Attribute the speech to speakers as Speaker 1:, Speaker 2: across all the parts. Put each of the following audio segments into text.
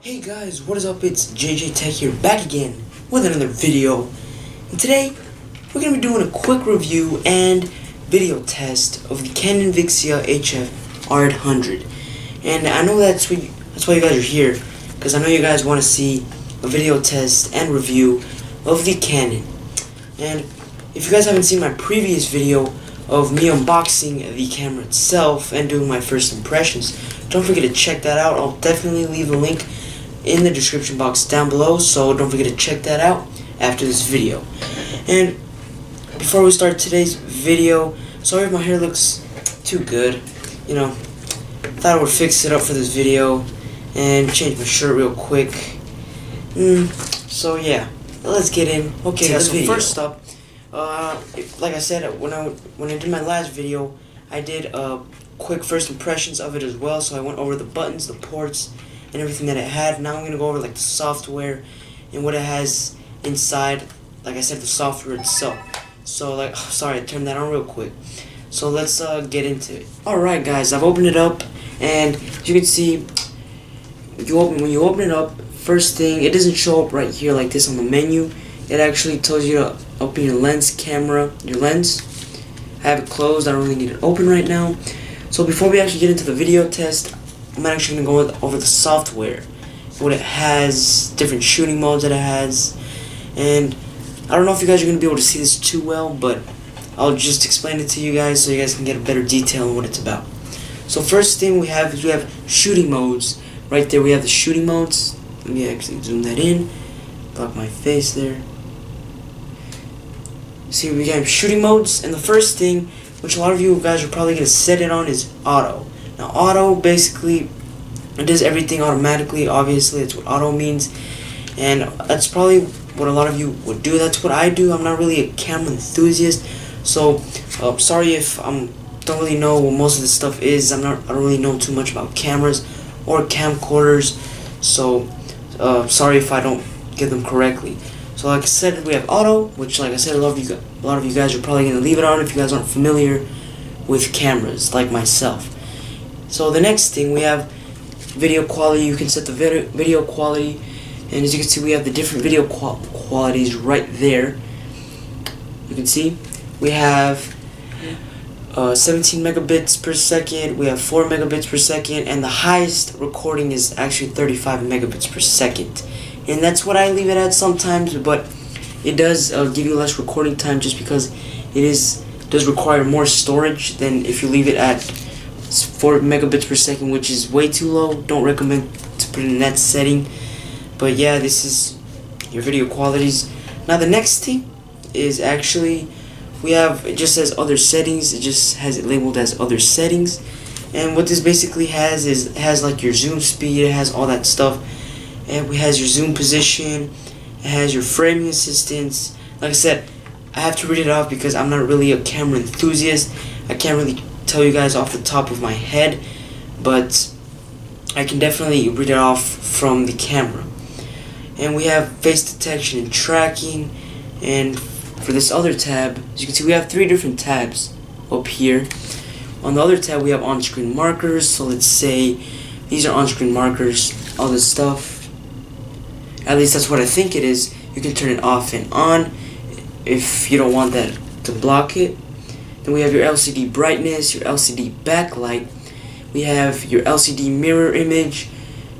Speaker 1: Hey guys, what is up? It's JJ Tech here, back again with another video. And today, we're going to be doing a quick review and video test of the Canon Vixia HF R800. And I know that's why you guys are here, because I know you guys want to see a video test and review of the Canon. And if you guys haven't seen my previous video of me unboxing the camera itself and doing my first impressions, don't forget to check that out. I'll definitely leave a link in the description box down below, so don't forget to check that out after this video. And before we start today's video, sorry if my hair looks too good. You know, thought I would fix it up for this video and change my shirt real quick. So yeah, let's get in. Okay, guys. So first up, like I said, when I did my last video, I did quick first impressions of it as well. So I went over the buttons, the ports, and everything that it had. Now I'm gonna go over like the software and what it has inside. Like I said, the software itself. So sorry, I turned that on real quick. So let's get into it. Alright guys, I've opened it up, and as you can see, when you open it up, first thing, it doesn't show up right here like this on the menu. It actually tells you to open your lens camera, your lens. I have it closed, I don't really need it open right now. So before we actually get into the video test, I'm actually going to go over the software, what it has, different shooting modes that it has, and I don't know if you guys are going to be able to see this too well, but I'll just explain it to you guys so you guys can get a better detail on what it's about. So first thing we have shooting modes. Right there we have the shooting modes. Let me actually zoom that in, block my face there. See, we have shooting modes, and the first thing, which a lot of you guys are probably going to set it on, is auto. Now auto, basically, it does everything automatically. Obviously, that's what auto means, and that's probably what a lot of you would do. That's what I do. I'm not really a camera enthusiast, so sorry if I don't really know what most of this stuff is. I don't really know too much about cameras or camcorders, so sorry if I don't get them correctly. So like I said, we have auto, which like I said, a lot of you guys are probably going to leave it on if you guys aren't familiar with cameras like myself. So the next thing, we have video quality. You can set the video quality, and as you can see, we have the different video qualities right there. You can see we have 17 megabits per second, we have 4 megabits per second, and the highest recording is actually 35 megabits per second. And that's what I leave it at sometimes, but it does give you less recording time just because it does require more storage than if you leave it at 4 megabits per second, which is way too low. Don't recommend to put in that setting. But yeah, this is your video qualities. Now the next thing is actually, it just says other settings. It just has it labeled as other settings. And what this basically has is, it has like your zoom speed, it has all that stuff. And it has your zoom position, it has your framing assistance. Like I said, I have to read it off because I'm not really a camera enthusiast. I can't really tell you guys off the top of my head, but I can definitely read it off from the camera. And we have face detection and tracking. And for this other tab, as you can see, we have 3 different tabs up here. On the other tab, we have on-screen markers. So let's say these are on-screen markers, all this stuff. At least that's what I think it is. You can turn it off and on if you don't want that to block it. Then we have your LCD brightness, your LCD backlight. We have your LCD mirror image.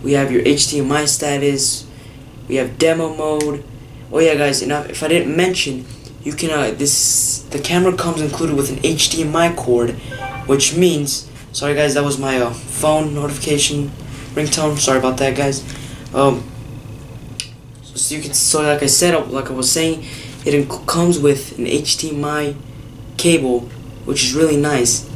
Speaker 1: We have your HDMI status. We have demo mode. Oh yeah, guys, and if I didn't mention, you can the camera comes included with an HDMI cord, which means, sorry guys, that was my phone notification ringtone. Sorry about that, guys. So like I said, like I was saying, it comes with an HDMI cable, which is really nice,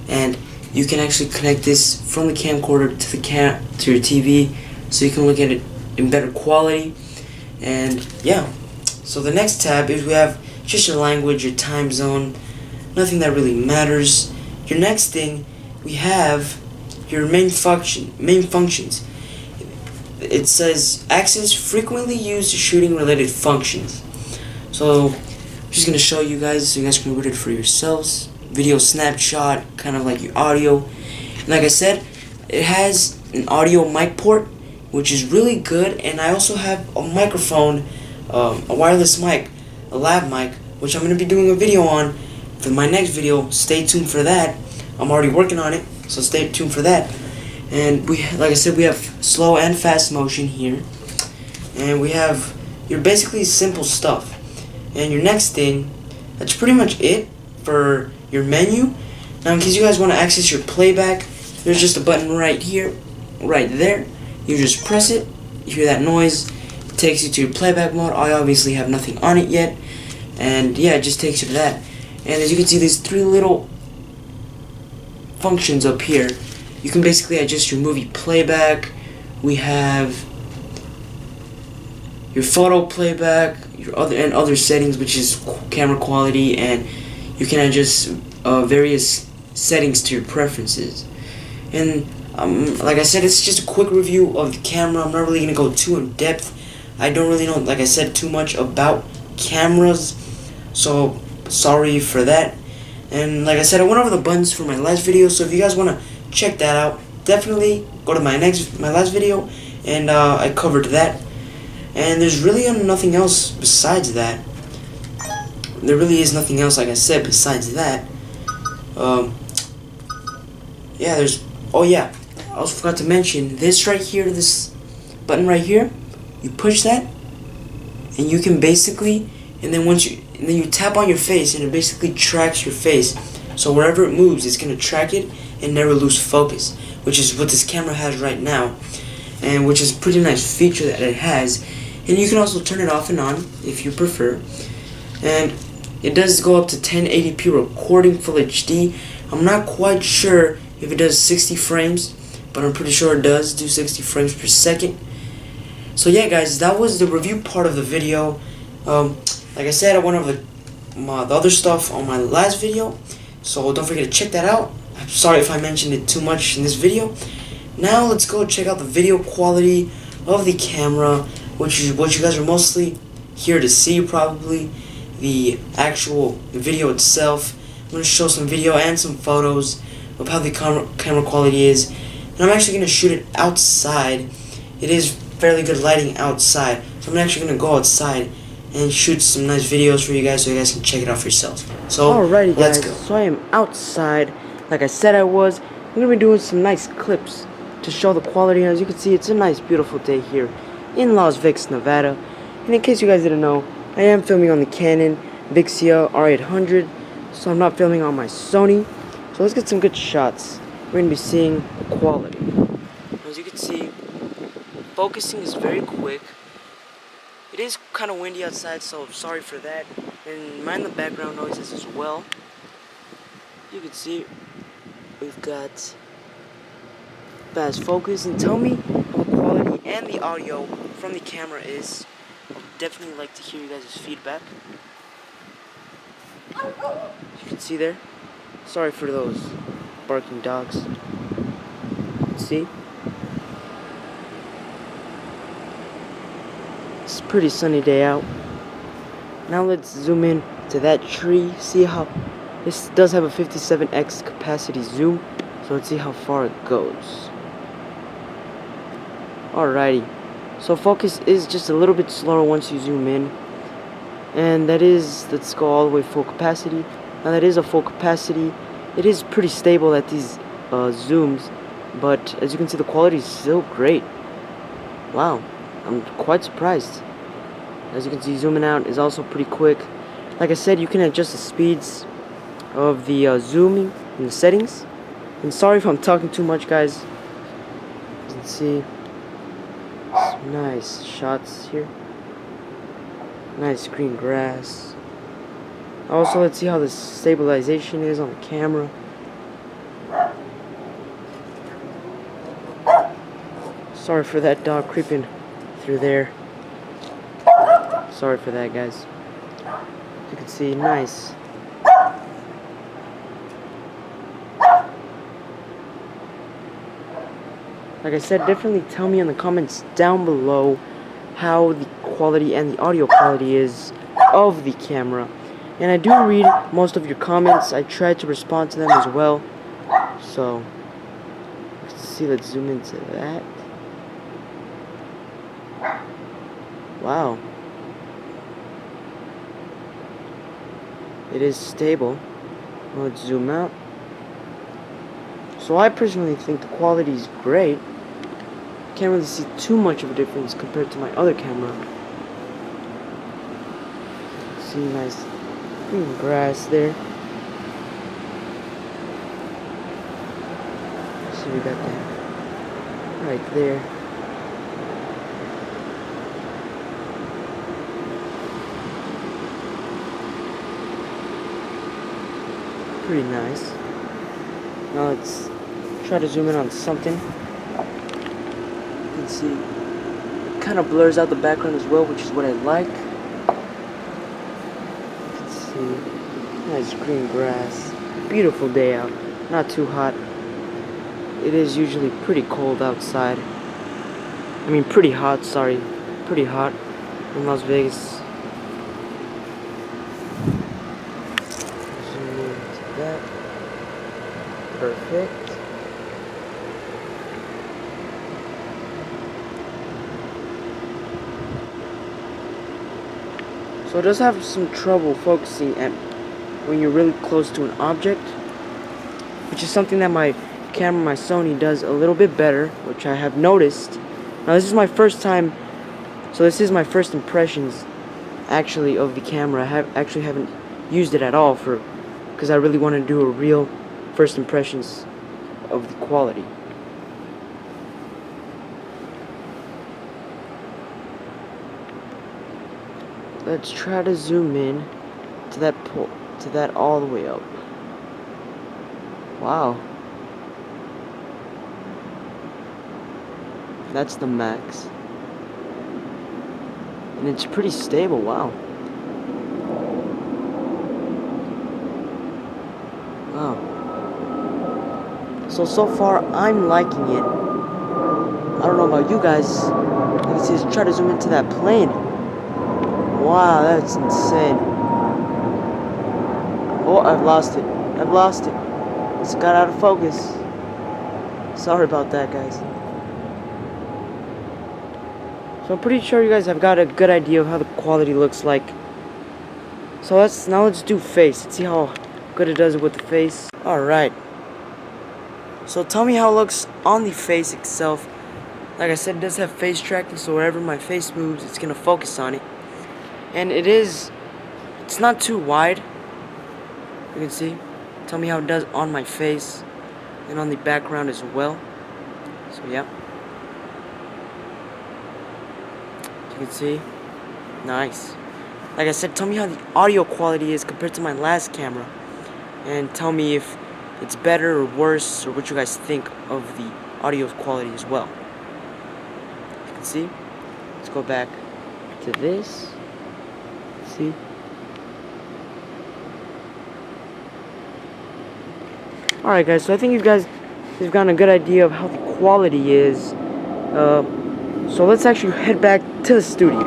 Speaker 1: and you can actually connect this from the camcorder to your TV, so you can look at it in better quality. And yeah, so the next tab is we have just your language, your time zone, nothing that really matters. Your next thing, we have your main functions. It says access frequently used shooting related functions. So I'm just gonna show you guys so you guys can read it for yourselves. Video snapshot, kind of like your audio. And like I said, it has an audio mic port which is really good. And I also have a microphone, a wireless mic, a lav mic, which I'm going to be doing a video on for my next video. Stay tuned for that. I'm already working on it, so stay tuned for that. And like I said, we have slow and fast motion here, and we have your basically simple stuff. And your next thing, that's pretty much it for your menu. Now, in case you guys want to access your playback, there's just a button right here, right there. You just press it, you hear that noise, it takes you to your playback mode. I obviously have nothing on it yet, and yeah, it just takes you to that. And as you can see, these three little functions up here. You can basically adjust your movie playback. We have your photo playback, your other settings, which is camera quality, and you can adjust various settings to your preferences. And like I said, it's just a quick review of the camera. I'm not really gonna go too in depth. I don't really know, like I said, too much about cameras, so sorry for that. And like I said, I went over the buttons for my last video, so if you guys wanna check that out, definitely go to my last video, and I covered that. And there's really nothing else besides that. There really is nothing else, like I said, besides that. Yeah, there's, oh yeah, I also forgot to mention this right here, this button right here. You push that, and you can basically, and then you tap on your face, and it basically tracks your face. So wherever it moves, it's gonna track it and never lose focus, which is what this camera has right now, and which is a pretty nice feature that it has. And you can also turn it off and on if you prefer. And it does go up to 1080p recording full HD. I'm not quite sure if it does 60 frames, but I'm pretty sure it does do 60 frames per second. So yeah, guys, that was the review part of the video. Like I said, I went over the other stuff on my last video, so don't forget to check that out. I'm sorry if I mentioned it too much in this video. Now let's go check out the video quality of the camera, which is what you guys are mostly here to see, probably. The actual video itself. I'm going to show some video and some photos of how the camera quality is. And I'm actually going to shoot it outside. It is fairly good lighting outside, so I'm actually going to go outside and shoot some nice videos for you guys, so you guys can check it out for yourselves. So alrighty, guys, let's go. So I am outside, like I said I was. I'm going to be doing some nice clips to show the quality. And as you can see, it's a nice, beautiful day here in Las Vegas, Nevada. And in case you guys didn't know, I am filming on the Canon Vixia R800, so I'm not filming on my Sony. So let's get some good shots. We're going to be seeing the quality. As you can see, focusing is very quick. It is kind of windy outside, so sorry for that. And mind the background noises as well. You can see we've got fast focus, and tell me how the quality and the audio from the camera is. I'd definitely like to hear you guys' feedback. As you can see there, sorry for those barking dogs. You can see it's a pretty sunny day out. Now let's zoom in to that tree. See how this does have a 57x capacity zoom, so let's see how far it goes. Alrighty, so focus is just a little bit slower once you zoom in, and let's go all the way full capacity. Now that is a full capacity. It is pretty stable at these zooms, but as you can see, the quality is still great. Wow, I'm quite surprised. As you can see, zooming out is also pretty quick. Like I said, you can adjust the speeds of the zooming in the settings. And sorry if I'm talking too much, guys. As you can see, some nice shots here. Nice green grass. Also, let's see how the stabilization is on the camera. Sorry for that dog creeping through there. Sorry for that, guys. You can see, nice. Like I said, definitely tell me in the comments down below how the quality and the audio quality is of the camera. And I do read most of your comments. I try to respond to them as well. So, let's see, let's zoom into that. Wow. It is stable. Let's zoom out. So I personally think the quality is great. Can't really see too much of a difference compared to my other camera. See nice green grass there. See, we got that right there. Pretty nice. Now let's try to zoom in on something. You can see it kind of blurs out the background as well, which is what I like. You can see nice green grass. Beautiful day out. Not too hot. It is usually pretty cold outside. I mean pretty hot, sorry. Pretty hot in Las Vegas. Zoom into that. Perfect. So it does have some trouble focusing at when you're really close to an object, which is something that my camera, my Sony, does a little bit better, which I have noticed. Now this is my first time, so this is my first impressions actually of the camera. I haven't used it at all because I really want to do a real first impressions of the quality. Let's try to zoom in to that all the way up. Wow. That's the max. And it's pretty stable, wow. Wow. So far I'm liking it. I don't know about you guys. Let's just try to zoom into that plane. Wow, that's insane. Oh, I've lost it. It's got out of focus. Sorry about that, guys. So I'm pretty sure you guys have got a good idea of how the quality looks like. So let's do face. Let's see how good it does with the face. Alright. So tell me how it looks on the face itself. Like I said, it does have face tracking, so wherever my face moves, it's gonna focus on it. And it's not too wide. You can see. Tell me how it does on my face and on the background as well. So yeah. You can see. Nice. Like I said, tell me how the audio quality is compared to my last camera. And tell me if it's better or worse, or what you guys think of the audio quality as well. You can see. Let's go back to this. See? Alright guys, so I think you guys have gotten a good idea of how the quality is. So let's actually head back to the studio.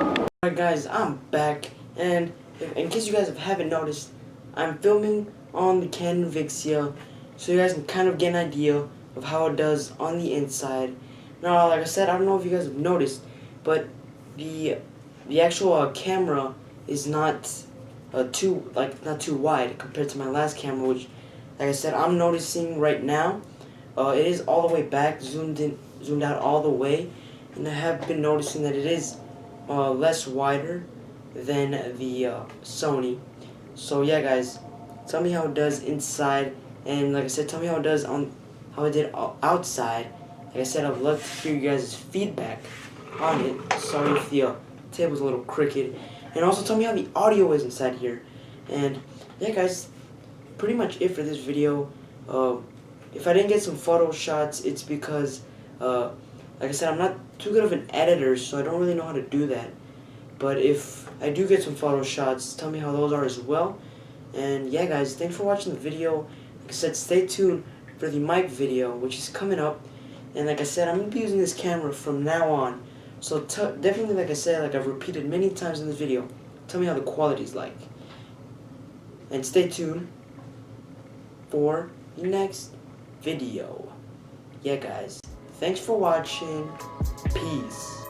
Speaker 1: Alright guys, I'm back, and in case you guys haven't noticed, I'm filming on the Canon Vixia, so you guys can kind of get an idea of how it does on the inside. Now, like I said, I don't know if you guys have noticed, but the actual camera is not too wide compared to my last camera, which, like I said, I'm noticing right now. It is all the way back, zoomed out all the way, and I have been noticing that it is less wider than the Sony. So yeah, guys, tell me how it does inside, and like I said, tell me how it does how it did outside. Like I said, I'd love to hear you guys' feedback on it. Sorry if the table's a little crooked. And also tell me how the audio is inside here. And yeah, guys, pretty much it for this video. If I didn't get some photo shots, it's because like I said, I'm not too good of an editor, so I don't really know how to do that. But if I do get some photo shots, tell me how those are as well. And yeah, guys, thanks for watching the video. Like I said, stay tuned for the mic video, which is coming up. And like I said, I'm going to be using this camera from now on. So definitely, like I said, like I've repeated many times in this video, tell me how the quality's like. And stay tuned for the next video. Yeah, guys, thanks for watching. Peace.